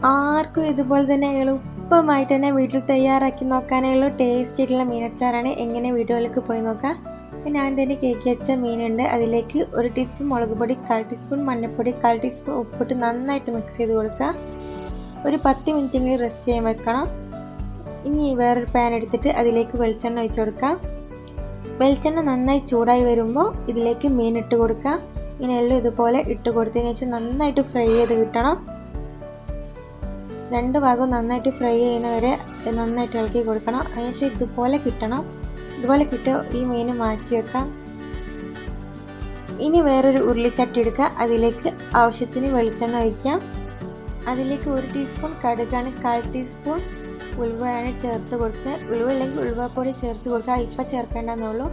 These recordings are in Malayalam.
ആർക്കും ഇതുപോലെ തന്നെ എളുപ്പമായിട്ട് തന്നെ വീട്ടിൽ തയ്യാറാക്കി നോക്കാനുള്ള ടേസ്റ്റ് ആയിട്ടുള്ള മീനച്ചാറാണ്. എങ്ങനെ വീടുകളിലേക്ക് പോയി നോക്കാം. അപ്പം ഞാൻ തന്നെ കേക്ക് വെച്ച മീനുണ്ട്. അതിലേക്ക് 1 ടീസ്പൂൺ മുളക് പൊടി, 1/4 ടീസ്പൂൺ മഞ്ഞൾപ്പൊടി, 1/4 ടീസ്പൂൺ ഉപ്പിട്ട് നന്നായിട്ട് മിക്സ് ചെയ്ത് കൊടുക്കുക. ഒരു 10 മിനിറ്റെങ്കിലും റെസ്റ്റ് ചെയ്യാൻ വെക്കണം. ഇനി വേറൊരു പാൻ എടുത്തിട്ട് അതിലേക്ക് വെളിച്ചെണ്ണ ഒഴിച്ച് കൊടുക്കാം. വെളിച്ചെണ്ണ നന്നായി ചൂടായി വരുമ്പോൾ ഇതിലേക്ക് മീൻ ഇട്ട് കൊടുക്കുക. മീനെല്ലാം ഇതുപോലെ ഇട്ട് കൊടുത്തതിന് ശേഷം നന്നായിട്ട് ഫ്രൈ ചെയ്ത് കിട്ടണം. 2 ഭാഗവും നന്നായിട്ട് ഫ്രൈ ചെയ്യുന്നവരെ നന്നായിട്ട് ഇളക്കി കൊടുക്കണം. അതിനുശേഷം ഇതുപോലെ കിട്ടണം. ഇതുപോലെ കിട്ടുക ഈ മീൻ മാറ്റി വെക്കാം. ഇനി വേറൊരു ഉരുളിച്ചട്ടി എടുക്കുക. അതിലേക്ക് ആവശ്യത്തിന് വെളിച്ചെണ്ണ ഒഴിക്കാം. അതിലേക്ക് 1 ടീസ്പൂൺ കടുകാണ്, 1/4 ടീസ്പൂൺ ഉലുവയാണ് ചേർത്ത് കൊടുക്കുക. ഉലുവ അല്ലെങ്കിൽ ഉലുവപ്പൊടി ചേർത്ത് കൊടുക്കുക. ഇപ്പം ചേർക്കേണ്ടെന്നുള്ളൂ.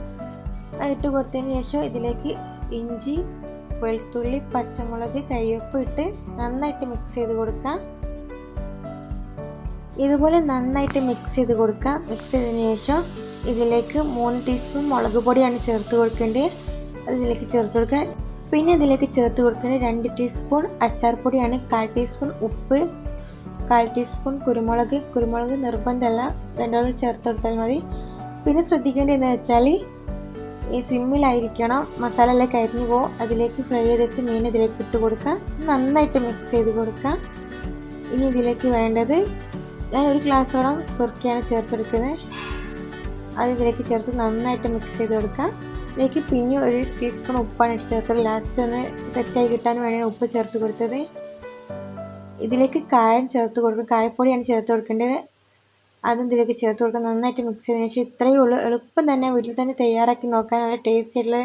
ഇട്ട് കൊടുത്തതിന് ശേഷം ഇതിലേക്ക് ഇഞ്ചി, വെളുത്തുള്ളി, പച്ചമുളക്, കരിവേപ്പ് ഇട്ട് നന്നായിട്ട് മിക്സ് ചെയ്ത് കൊടുക്കുക. ഇതുപോലെ നന്നായിട്ട് മിക്സ് ചെയ്ത് കൊടുക്കുക. മിക്സ് ചെയ്തതിന് ശേഷം ഇതിലേക്ക് 3 ടീസ്പൂൺ മുളക് പൊടിയാണ് ചേർത്ത് കൊടുക്കേണ്ടത്. അതിലേക്ക് ചേർത്ത് കൊടുക്കുക. പിന്നെ ഇതിലേക്ക് ചേർത്ത് കൊടുക്കേണ്ടത് 2 ടീസ്പൂൺ അച്ചാർ പൊടിയാണ്, 1/4 ടീസ്പൂൺ ഉപ്പ്, 1/4 ടീസ്പൂൺ കുരുമുളക് നിർബന്ധമല്ല, വേണ്ടവർ ചേർത്ത് കൊടുത്താൽ മതി. പിന്നെ ശ്രദ്ധിക്കേണ്ടതെന്ന് വെച്ചാൽ ഈ സിമ്മിലായിരിക്കണം, മസാല എല്ലാം കരിഞ്ഞു പോകും. അതിലേക്ക് ഫ്രൈ ചെയ്ത് വെച്ച് മീൻ ഇതിലേക്ക് ഇട്ട് കൊടുക്കുക. നന്നായിട്ട് മിക്സ് ചെയ്ത് കൊടുക്കുക. ഇനി ഇതിലേക്ക് വേണ്ടത് ഞാൻ 1 ഗ്ലാസോളം സുർക്കയാണ് ചേർത്തെടുക്കുന്നത്. അത് ഇതിലേക്ക് ചേർത്ത് നന്നായിട്ട് മിക്സ് ചെയ്ത് കൊടുക്കുക. ഇതിലേക്ക് പിന്നെ 1 ടീസ്പൂൺ ഉപ്പാണ് ചേർത്തത്. ലാസ്റ്റ് ഒന്ന് സെറ്റായി കിട്ടാൻ വേണ്ടിയാണ് ഉപ്പ് ചേർത്ത് കൊടുത്തത്. ഇതിലേക്ക് കായം ചേർത്ത് കൊടുക്കും. കായപ്പൊടിയാണ് ചേർത്ത് കൊടുക്കേണ്ടത്. അതും ഇതിലേക്ക് ചേർത്ത് കൊടുക്കുക. നന്നായിട്ട് മിക്സ് ചെയ്തതിന് ശേഷം ഇത്രയേ ഉള്ളൂ. എളുപ്പം തന്നെ വീട്ടിൽ തന്നെ തയ്യാറാക്കി നോക്കാൻ നല്ല ടേസ്റ്റ് ആയിട്ടുള്ള